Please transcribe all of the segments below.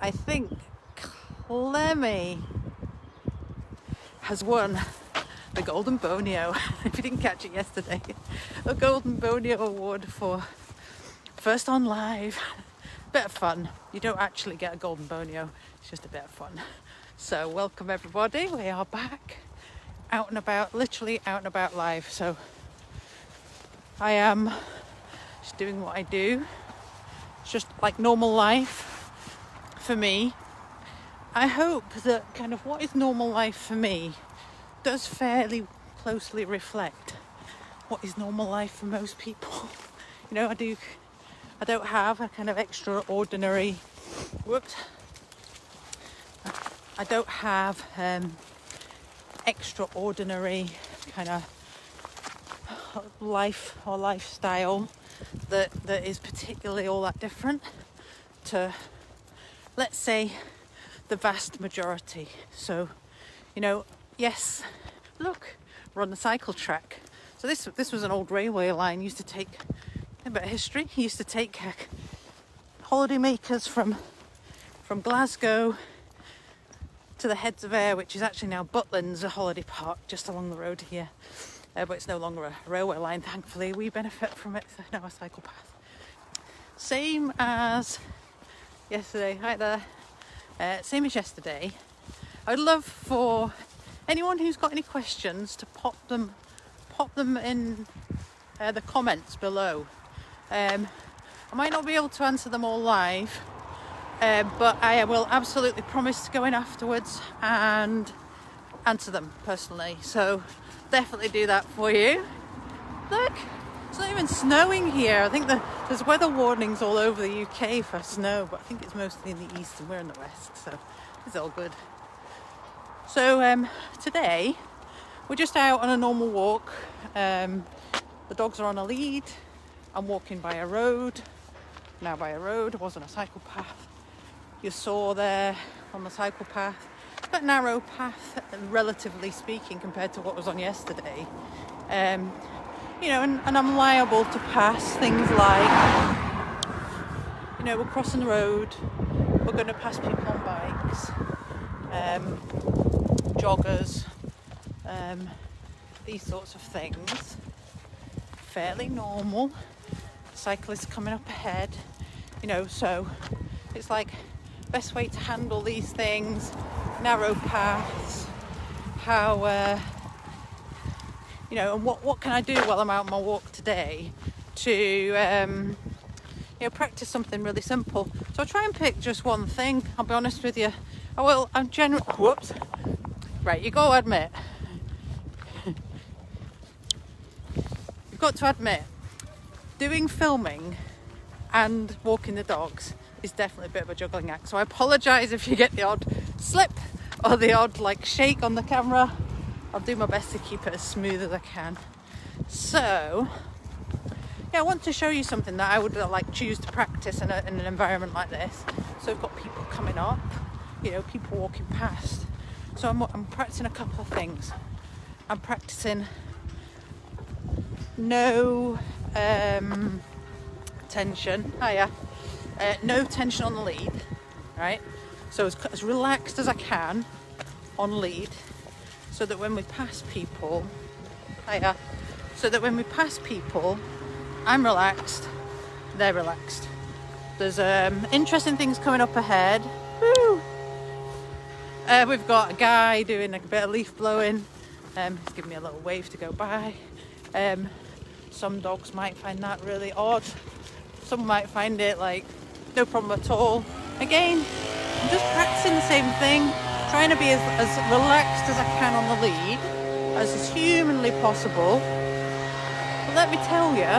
I think Clemmy has won the Golden Bonio. If you didn't catch it yesterday, a Golden Bonio award for first on live. Bit of fun. You don't actually get a Golden Bonio, it's just a bit of fun. So welcome everybody, we are back out and about, literally out and about live. So I am just doing what I do. It's just like normal life for me. I hope that kind of what is normal life for me does fairly closely reflect what is normal life for most people. You know, I don't have a kind of extraordinary, I don't have extraordinary kind of life or lifestyle that is particularly all that different to, let's say, the vast majority. So, you know, yes, look, we're on the cycle track. So this was an old railway line. Used to take a bit of history. He used to take holidaymakers from Glasgow to the Heads of Ayr, which is actually now Butlins, a holiday park just along the road here. But it's no longer a railway line, thankfully. We benefit from it, so now a cycle path. Same as yesterday. Hi there. Same as yesterday. I'd love for anyone who's got any questions to pop them in the comments below. I might not be able to answer them all live, but I will absolutely promise to go in afterwards and answer them personally. So definitely do that for you. Look, it's not even snowing here. I think there's weather warnings all over the UK for snow, but I think it's mostly in the east and we're in the west, so it's all good. So today we're just out on a normal walk. The dogs are on a lead. I'm walking by a road. Now by a road, it wasn't a cycle path. You saw there on the cycle path, but narrow path, relatively speaking, compared to what was on yesterday. You know, and I'm liable to pass things like, you know, we're crossing the road, we're going to pass people on bikes, joggers, these sorts of things. Fairly normal. Cyclists coming up ahead, you know, so it's like best way to handle these things, narrow paths, how you know, and what can I do while I'm out on my walk today to you know, practice something really simple. So I'll try and pick just one thing. I'll be honest with you, I'm generally, whoops, right, you got to admit, you've got to admit, doing filming and walking the dogs is definitely a bit of a juggling act. So I apologise if you get the odd slip or the odd like shake on the camera. I'll do my best to keep it as smooth as I can. So yeah, I want to show you something that I would like choose to practice in an environment like this. So we've got people coming up, you know, people walking past. So I'm practicing a couple of things. I'm practicing no tension. No tension on the lead, right? So as relaxed as I can on lead, so that when we pass people, I'm relaxed, they're relaxed. There's interesting things coming up ahead. Woo! We've got a guy doing a bit of leaf blowing. He's giving me a little wave to go by. Some dogs might find that really odd. Some might find it like no problem at all. Again, I'm just practicing the same thing, trying to be as relaxed as I can on the lead, as is humanly possible. But let me tell you,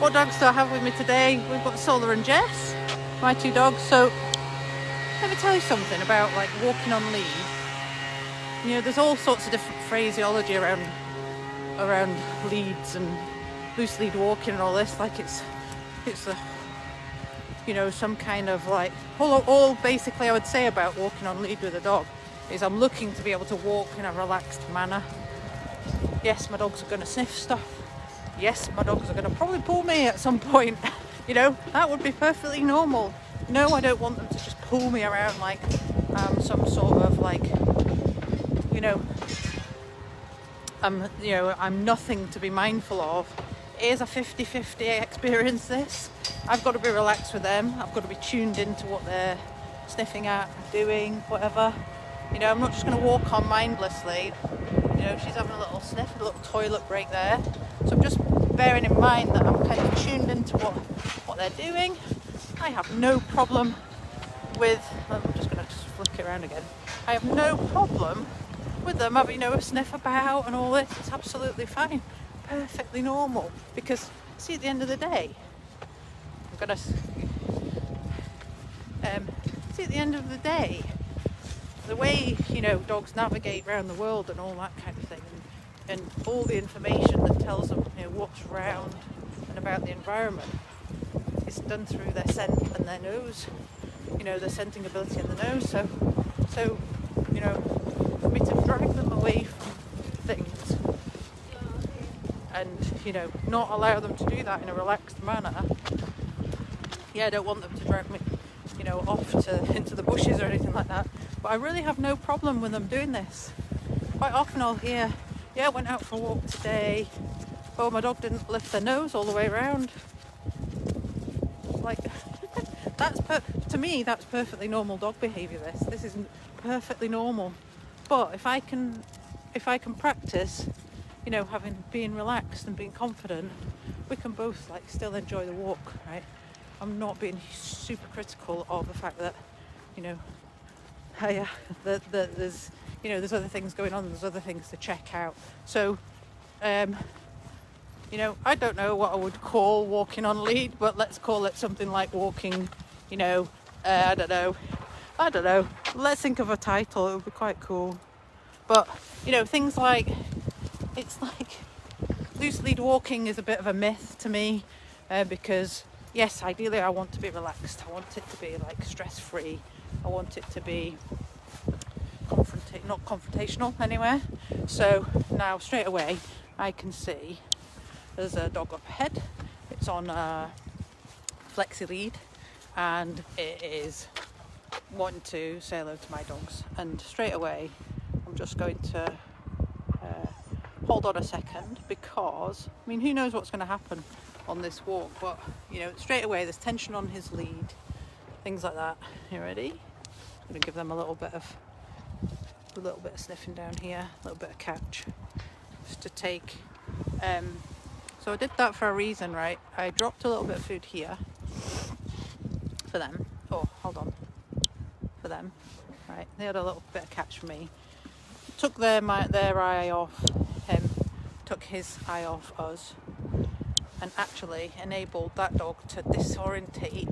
what dogs do I have with me today? We've got Solar and Jess, my two dogs. So let me tell you something about like walking on lead. You know, there's all sorts of different phraseology around leads and loose lead walking and all this. Like it's a, you know, some kind of like all basically I would say about walking on lead with a dog is I'm looking to be able to walk in a relaxed manner. Yes, my dogs are going to sniff stuff. Yes, my dogs are going to probably pull me at some point. You know, that would be perfectly normal. No, I don't want them to just pull me around like some sort of like, you know, I'm nothing to be mindful of. It is a 50-50 experience, this. I've got to be relaxed with them. I've got to be tuned into what they're sniffing at, doing, whatever. You know, I'm not just going to walk on mindlessly. You know, she's having a little sniff, a little toilet break there. So I'm just bearing in mind that I'm kind of tuned into what they're doing. I have no problem with, I'm just going to flick it around again. I have no problem with them having, you know, a sniff about and all this. It's absolutely fine, perfectly normal. Because, see, at the end of the day, I'm going to, see, at the end of the day, the way, you know, dogs navigate around the world and all that kind of thing, and all the information that tells them, you know, what's around and about the environment is done through their scent and their nose, you know, their scenting ability in the nose. So, you know, for me to drag them away from things and, you know, not allow them to do that in a relaxed manner, yeah, I don't want them to drag me, you know, off into the bushes or anything like that. But I really have no problem with them doing this. Quite often I'll hear, yeah, I went out for a walk today. Oh, my dog didn't lift their nose all the way around. Like, to me, that's perfectly normal dog behaviour. This is perfectly normal. But if I can practice, you know, being relaxed and being confident, we can both like still enjoy the walk, right? I'm not being super critical of the fact that, you know, there's, you know, there's other things going on, there's other things to check out. So, you know, I don't know what I would call walking on lead, but let's call it something like walking, you know, I don't know. Let's think of a title, it would be quite cool. But, you know, things like, it's like, loose lead walking is a bit of a myth to me, because, yes, ideally I want to be relaxed. I want it to be, like, stress-free. I want it to be not confrontational anywhere. So now straight away I can see there's a dog up ahead. It's on a flexi lead and it is wanting to say hello to my dogs. And straight away I'm just going to hold on a second, because I mean, who knows what's going to happen on this walk, but you know, straight away there's tension on his lead, things like that. You ready? I'm going to give them a little bit of sniffing down here, a little bit of catch, just to take. So I did that for a reason, right? I dropped a little bit of food here for them. Oh, hold on. For them, right? They had a little bit of catch for me. Took their eye off him, took his eye off us, and actually enabled that dog to disorientate.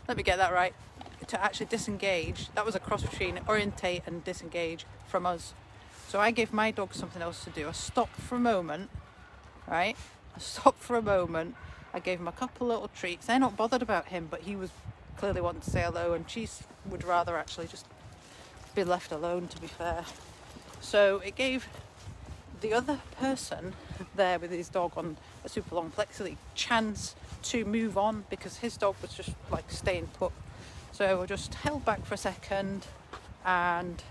Let me get that right. To actually disengage. That was a cross between orientate and disengage from us. So I gave my dog something else to do. I stopped for a moment, right? I gave him a couple little treats. They're not bothered about him, but he was clearly wanting to say hello, and she would rather actually just be left alone, to be fair. So it gave the other person there with his dog on a super long flexi chance to move on, because his dog was just like staying put. So I just held back for a second and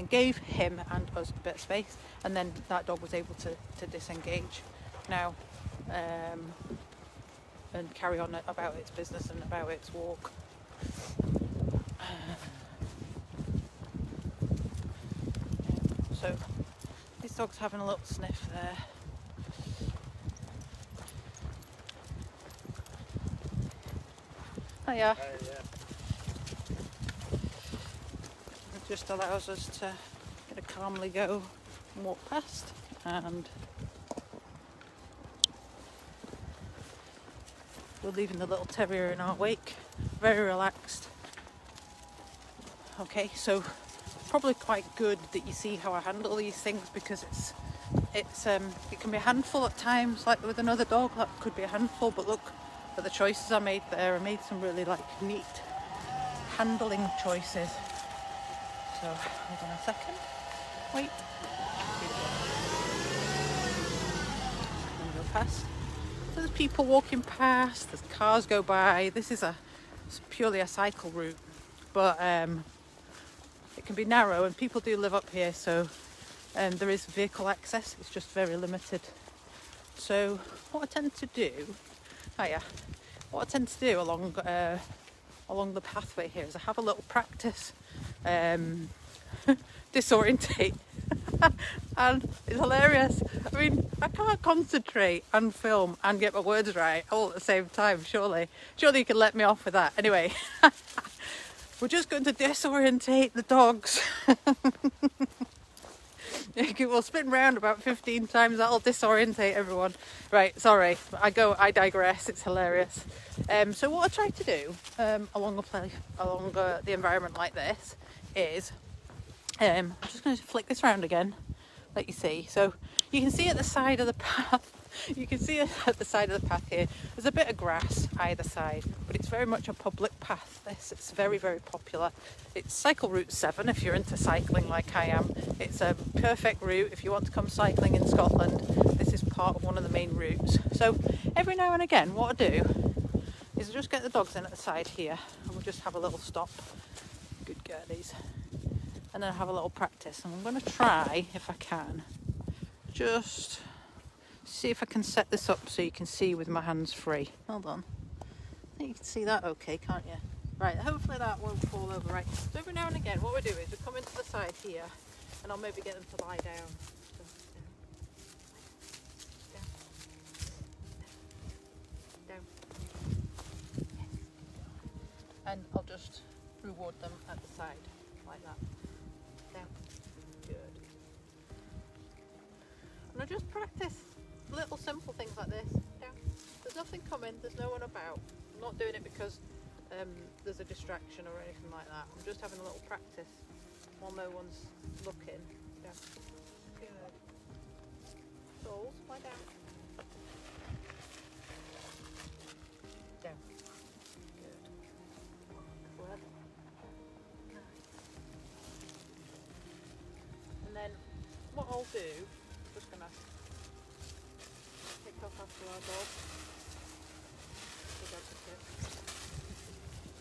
gave him and us a bit of space, and then that dog was able to disengage now and carry on about its business and about its walk. So this dog's having a little sniff there. Hiya. Yeah. It just allows us to kind of calmly go and walk past, and we're leaving the little terrier in our wake, very relaxed. Okay, so probably quite good that you see how I handle these things, because it can be a handful at times, like with another dog that could be a handful, but look at the choices I made there. I made some really like neat handling choices. So hold on a second, wait. past. So there's people walking past, there's cars go by. This is it's purely a cycle route, but it can be narrow, and people do live up here, so there is vehicle access. It's just very limited. So what I tend to do, along the pathway here is I have a little practice, disorientate, and it's hilarious. I mean, I can't concentrate and film and get my words right all at the same time. Surely you can let me off with that. Anyway, we're just going to disorientate the dogs. We'll spin round about 15 times. That'll disorientate everyone. Right, sorry, I digress. It's hilarious. So what I try to do along the environment like this is I'm just going to flick this round again, let you see. So you can see at the side of the path. You can see at the side of the path here, there's a bit of grass either side, but it's very much a public path. It's very, very popular. It's cycle route 7 if you're into cycling like I am. It's a perfect route if you want to come cycling in Scotland. This is part of one of the main routes. So every now and again, what I do is I just get the dogs in at the side here, and we'll just have a little stop. Good girlies. And then have a little practice. And I'm going to try, if I can, just see if I can set this up so you can see with my hands free. Hold on. I think you can see that okay, can't you? Right, hopefully that won't fall over. Right, so every now and again what we do is we come into the side here, and I'll maybe get them to lie down. Down. And I'll just reward them at the side, like that. Down. Good. And I just practice little simple things like this. Down. There's nothing coming, there's no one about. I'm not doing it because there's a distraction or anything like that. I'm just having a little practice while no one's looking. Down. Good. Soles, lie down. Down. Good. Good. And then what I'll do, just gonna pick up after our dog.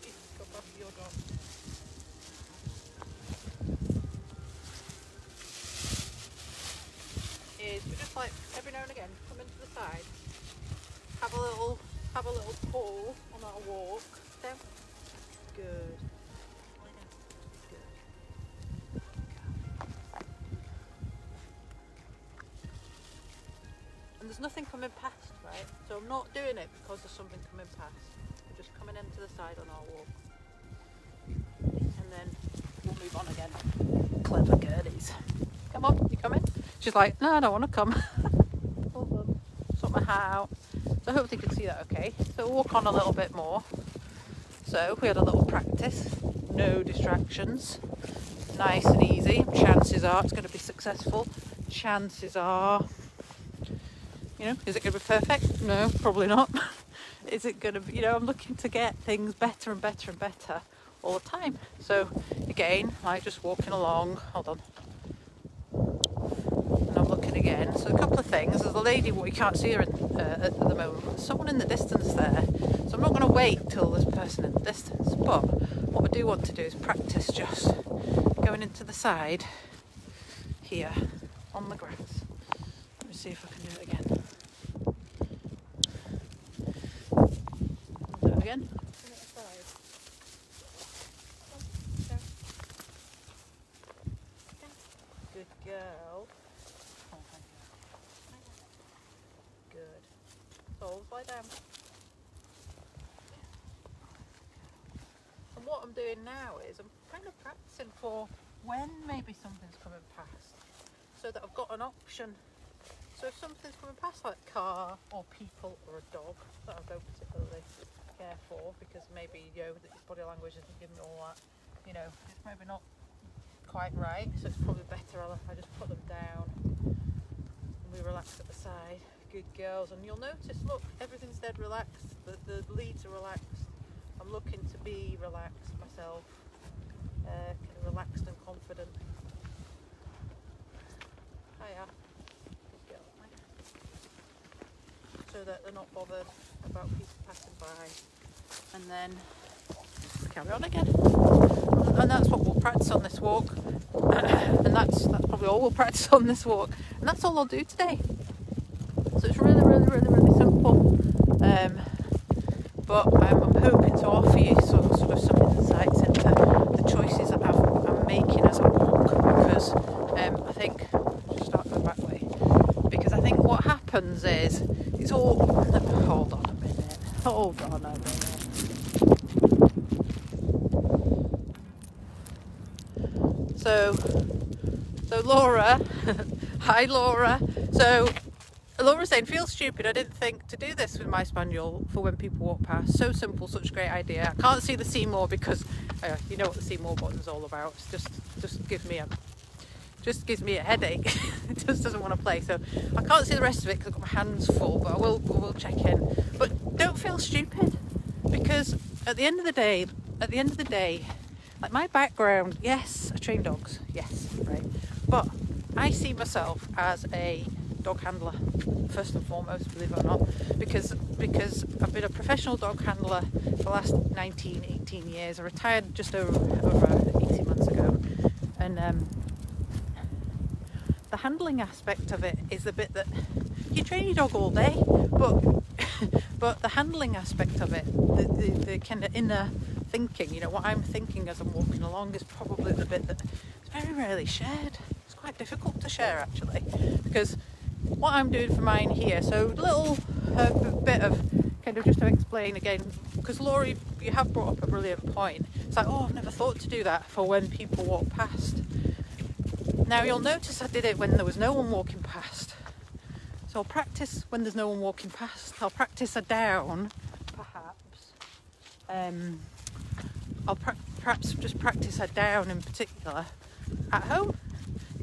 Pick up after your dog. Is we just like every now and again come into the side, have a little pull on our walk. Down. Good. And there's nothing coming past, right? So I'm not doing it because there's something coming past. We're just coming into the side on our walk. And then we'll move on again. Clever girlies. Come on, you coming? She's like, no, I don't want to come. Hold on. Sort my hair out. So hopefully you can see that okay. So we'll walk on a little bit more. So we had a little practice. No distractions. Nice and easy. Chances are it's going to be successful. Chances are, you know, is it going to be perfect? No, probably not. Is it going to be, you know, I'm looking to get things better and better and better all the time. So again, like just walking along, hold on. And I'm looking again. So a couple of things. There's a lady, we can't see her at the moment. There's someone in the distance there. So I'm not going to wait till there's a person in the distance. But what I do want to do is practice just going into the side here on the grass. Let me see if I can do it again. Do it again. Good girl. Good. Soles, lie down. And what I'm doing now is I'm kind of practicing for when maybe something's coming past, so that I've got an option. So if something's coming past, like a car or people or a dog, that I don't particularly care for, because maybe, you know, that his body language isn't giving me all that, you know, it's maybe not quite right, so it's probably better I just put them down and we relax at the side. Good girls. And you'll notice, look, everything's dead relaxed, the leads are relaxed. I'm looking to be relaxed myself, kind of relaxed and confident. Hiya. Good girl. that they're not bothered about people passing by, and then carry on again. And that's what we'll practice on this walk, and that's probably all we'll practice on this walk, and that's all I'll do today. So it's really, really, really, really simple. But I'm hoping to offer you sort of some insights into the choices that I'm making as I walk, because I think I'll just start going back way. Because I think what happens is it's all. Hold on a minute. Hold on a minute. So Laura, hi Laura. So Laura's saying, feel stupid, I didn't think to do this with my spaniel for when people walk past. So simple, such a great idea. I can't see the see more because you know what the see more button's all about. It's just gives me a headache. It just doesn't want to play. So I can't see the rest of it because I've got my hands full, but I will check in. But don't feel stupid, because at the end of the day, like my background, yes, I train dogs, yes, right, but I see myself as a dog handler first and foremost, believe it or not, because I've been a professional dog handler for the last 18 years. I retired just over 18 months ago, and the handling aspect of it is the bit that you train your dog all day, but the handling aspect of it, the kind of inner thinking, you know, what I'm thinking as I'm walking along, is probably the bit that is very rarely shared. It's quite difficult to share actually, because what I'm doing for mine here, so a little bit of kind of just to explain again, because Laura, you have brought up a brilliant point. It's like, oh, I've never thought to do that for when people walk past. Now you'll notice I did it when there was no one walking past. So I'll practice when there's no one walking past. I'll practice a down, perhaps. I'll perhaps just practice a down in particular at home.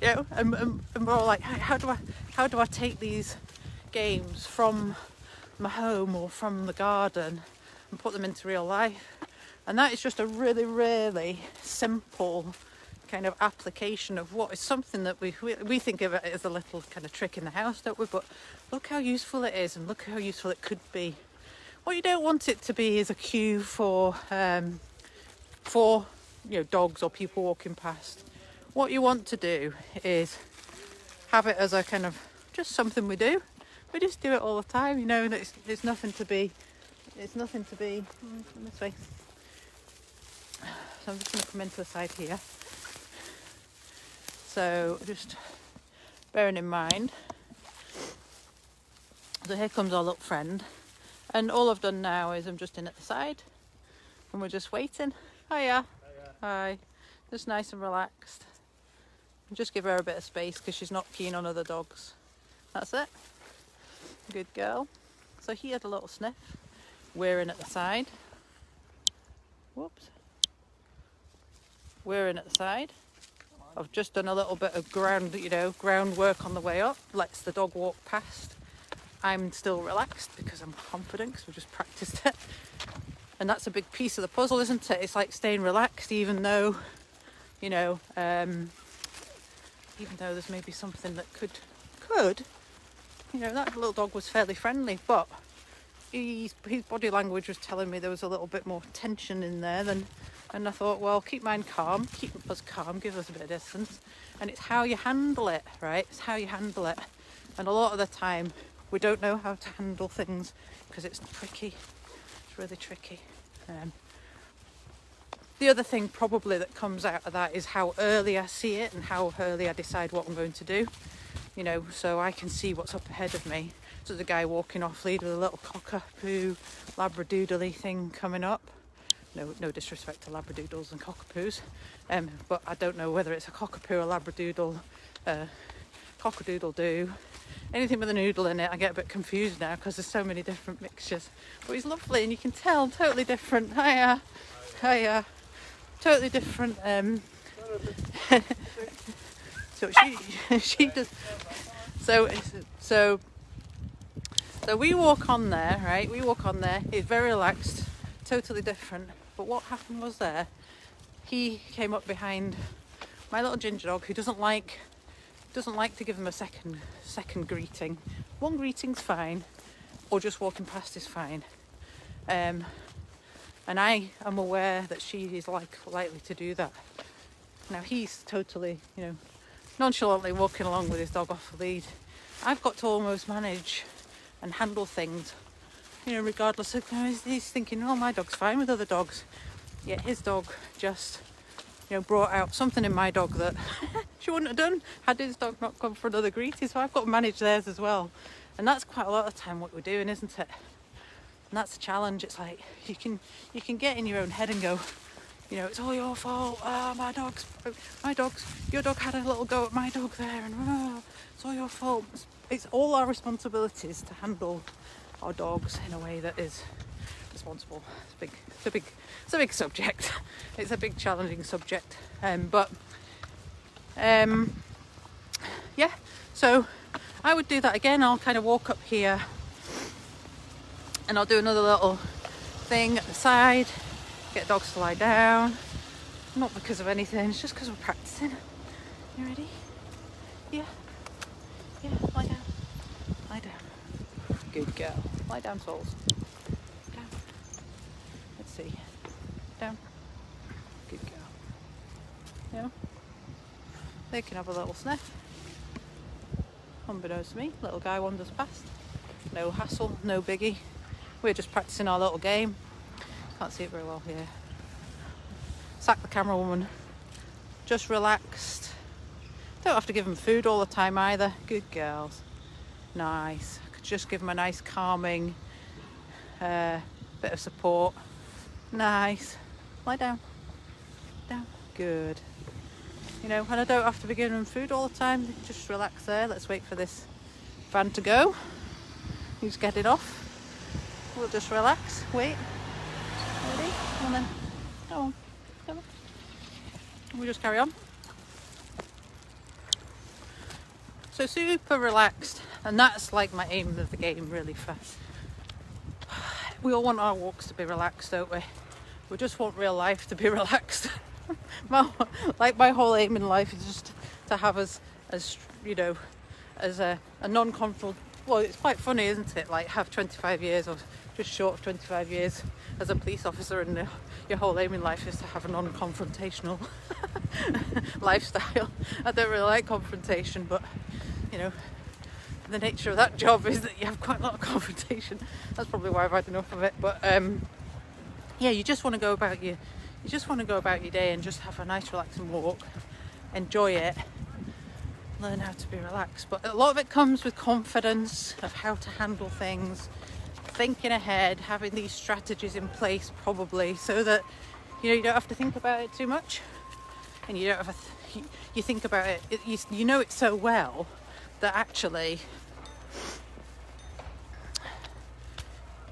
You know, and we're all like, how do I take these games from my home or from the garden and put them into real life? And that is just a really, really simple kind of application of what is something that we think of it as a little kind of trick in the house, don't we? But look how useful it is, and look how useful it could be. What you don't want it to be is a cue for you know, dogs or people walking past. What you want to do is have it as a kind of just something we do. We just do it all the time, you know, and it's nothing to be this way. So I'm just going to come into the side here. So just bearing in mind, so here comes our little friend, and all I've done now is I'm just in at the side and we're just waiting. Hiya. Hi. Just nice and relaxed. Just give her a bit of space because she's not keen on other dogs. That's it. Good girl. So he had a little sniff. We're in at the side. Whoops. We're in at the side. I've just done a little bit of groundwork on the way up. Lets the dog walk past. I'm still relaxed because I'm confident because we've just practiced it. And that's a big piece of the puzzle, isn't it? It's like staying relaxed even though, you know, even though there's maybe something that could, you know, that little dog was fairly friendly, but his body language was telling me there was a little bit more tension in there than, and I thought, well, keep mine calm, keep us calm, give us a bit of distance. And it's how you handle it, right? It's how you handle it. And a lot of the time, we don't know how to handle things because it's tricky. It's really tricky. The other thing probably that comes out of that is how early I see it and how early I decide what I'm going to do. You know, so I can see what's up ahead of me. So there's a guy walking off lead with a little cockapoo, labradoodly thing coming up. No disrespect to labradoodles and cockapoos, but I don't know whether it's a cockapoo or labradoodle, cockadoodle-doo. Anything with a noodle in it, I get a bit confused now because there's so many different mixtures. But he's lovely, and you can tell, totally different. Hiya. Totally different. So she does. So we walk on there, right? We walk on there. He's very relaxed, totally different. But what happened was he came up behind my little ginger dog, who doesn't like to give him a second greeting. One greeting's fine, or just walking past is fine. And I am aware that she is likely to do that. Now he's totally, nonchalantly walking along with his dog off the lead. I've got to almost manage and handle things, regardless of, he's thinking, oh, my dog's fine with other dogs. Yet his dog just, brought out something in my dog that she wouldn't have done had his dog not come for another greeting. So I've got to manage theirs as well. And that's quite a lot of the time what we're doing, isn't it? And that's a challenge. It's like you can get in your own head and go, it's all your fault. Your dog had a little go at my dog there, and it's all your fault. It's all our responsibilities to handle our dogs in a way that is responsible. It's a big subject. It's a big challenging subject. Yeah. So I would do that again. I'll kind of walk up here, and I'll do another little thing at the side. Get dogs to lie down. Not because of anything, it's just because we're practicing. You ready? Yeah. Yeah, lie down. Lie down. Good girl. Lie down, souls. Down. Let's see. Down. Good girl. They can have a little sniff. Unbeknownst to me, little guy wanders past. No hassle, no biggie. We're just practicing our little game. Can't see it very well here. Sack the camera woman. Just relaxed. Don't have to give them food all the time either. Good girls. Nice. I could just give them a nice calming bit of support. Nice. Lie down. Down. Good. And I don't have to be giving them food all the time. They can just relax there. Let's wait for this van to go. Who's getting off? We'll just relax. Wait. Ready? Come on then. Come on. Come on. We'll just carry on. So super relaxed, and that's like my aim of the game really. We all want our walks to be relaxed, don't we? We just want real life to be relaxed. my whole aim in life is just to have us as a non-confrontational. Well, it's quite funny, isn't it? Like have 25 years or just short of 25 years as a police officer, and your whole aim in life is to have a non-confrontational lifestyle. I don't really like confrontation, but the nature of that job is that you have quite a lot of confrontation. That's probably why I've had enough of it. But you just want to go about your day and just have a nice relaxing walk, enjoy it, learn how to be relaxed. But a lot of it comes with confidence of how to handle things, thinking ahead, having these strategies in place probably, so that you don't have to think about it too much, and you don't have you think about it. You know it so well that actually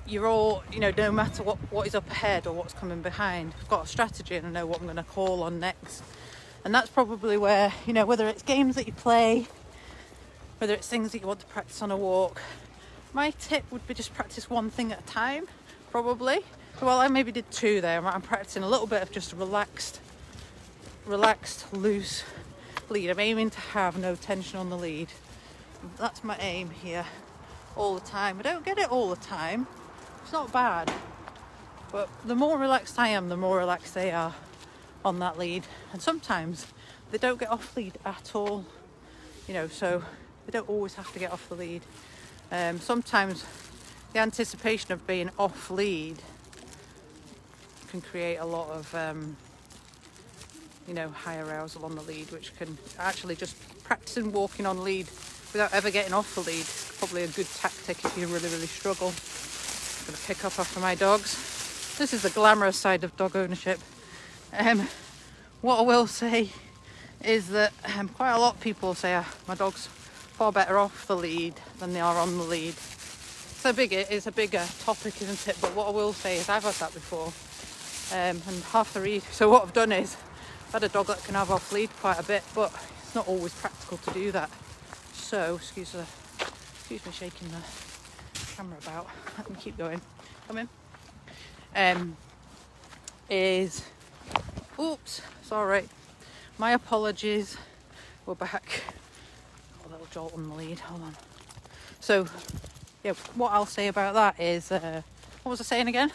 you're all, no matter what is up ahead or what's coming behind, I've got a strategy and I know what I'm going to call on next. And that's probably where, whether it's games that you play, whether it's things that you want to practice on a walk, my tip would be just practice one thing at a time, probably. Well, I maybe did two there. I'm practicing a little bit of just a relaxed, loose lead. I'm aiming to have no tension on the lead. That's my aim here all the time. I don't get it all the time. It's not bad. But the more relaxed I am, the more relaxed they are on that lead. And sometimes they don't get off lead at all. So they don't always have to get off the lead. Sometimes the anticipation of being off lead can create a lot of high arousal on the lead, which can actually just practicing walking on lead without ever getting off the lead is probably a good tactic if you really, really struggle. I'm going to pick up after my dogs. This is the glamorous side of dog ownership. What I will say is that quite a lot of people say my dog's far better off the lead than they are on the lead. It's a bigger topic, isn't it? But what I will say is I've had that before. And half the reason, so what I've done is I've had a dog that can have off lead quite a bit, but it's not always practical to do that. So, excuse me shaking the camera about. Let me keep going. Come in. Oops, sorry. My apologies. We're back. Got a little jolt on the lead. Hold on. So, yeah, what I'll say about that is, what was I saying again?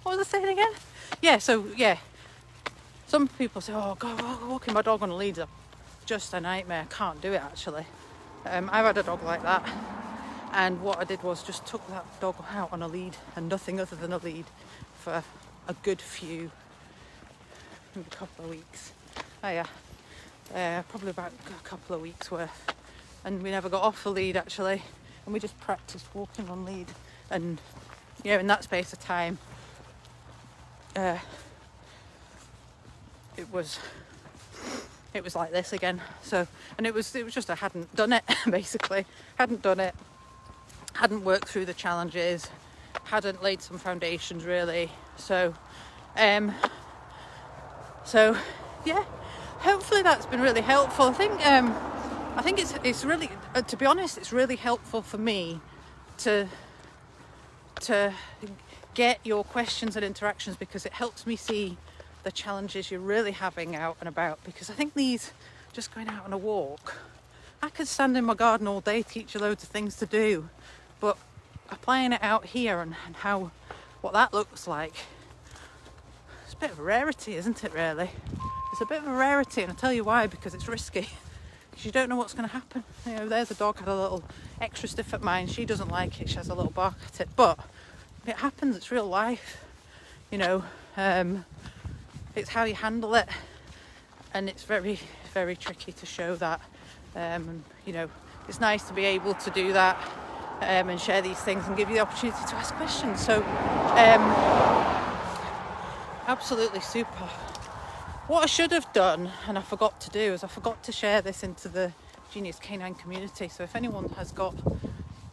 What was I saying again? Yeah, so yeah, some people say, oh God, walking my dog on a lead is just a nightmare. I can't do it actually. I've had a dog like that, and what I did was just took that dog out on a lead and nothing other than a lead for a good few, maybe a couple of weeks. Oh yeah, probably about a couple of weeks worth, and we never got off the lead actually, and we just practiced walking on lead, and yeah, in that space of time, it was like this again. So, and it was just I hadn't done it basically, hadn't worked through the challenges, hadn't laid some foundations really. So yeah, hopefully that's been really helpful. I think it's really, to be honest, it's really helpful for me to get your questions and interactions, because it helps me see the challenges you're really having out and about. Because I think these, just going out on a walk, I could stand in my garden all day, teach you loads of things to do, but applying it out here and what that looks like, it's a bit of a rarity, isn't it really? It's a bit of a rarity, and I'll tell you why, because it's risky. Because you don't know what's going to happen. You know, there's a dog had a little extra stiff at mine. She doesn't like it. She has a little bark at it, but it happens. It's real life. You know, it's how you handle it, and it's very, very tricky to show that. And you know, it's nice to be able to do that and share these things and give you the opportunity to ask questions. So, absolutely super. What I should have done, and I forgot to do, is I forgot to share this into the Genius Canine community. So if anyone has got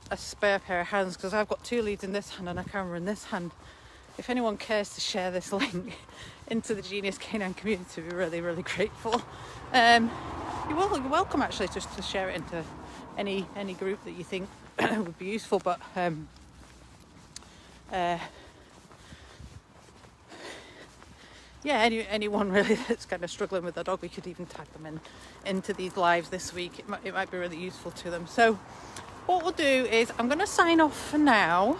a spare pair of hands, because I've got 2 leads in this hand and a camera in this hand, if anyone cares to share this link into the Genius Canine community, I'd be really, really grateful. You're welcome actually just to share it into any group that you think would be useful. But yeah, anyone really that's kind of struggling with their dog, we could even tag them into these lives this week. It might be really useful to them. So what we'll do is I'm going to sign off for now.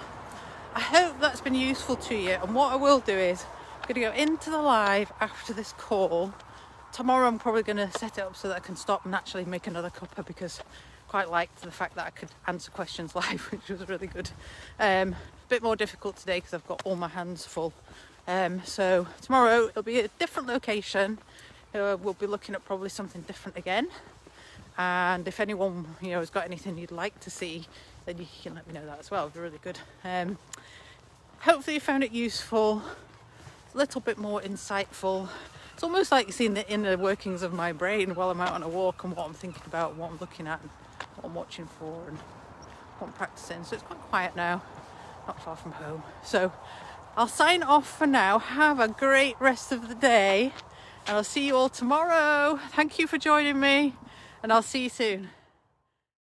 I hope that's been useful to you, and what I will do is I'm going to go into the live after this call. Tomorrow I'm probably going to set it up so that I can stop and actually make another cuppa, because I quite liked the fact that I could answer questions live, which was really good. A bit more difficult today because I've got all my hands full. So tomorrow it'll be a different location. We'll be looking at probably something different again. And if anyone, you know, has got anything you'd like to see, then you can let me know that as well. It'd be really good. Hopefully you found it useful, a little bit more insightful. It's almost like seeing the inner workings of my brain while I'm out on a walk, and what I'm thinking about, what I'm looking at, and what I'm watching for, and what I'm practicing. So it's quite quiet now, not far from home. So I'll sign off for now. Have a great rest of the day, and I'll see you all tomorrow. Thank you for joining me, and I'll see you soon.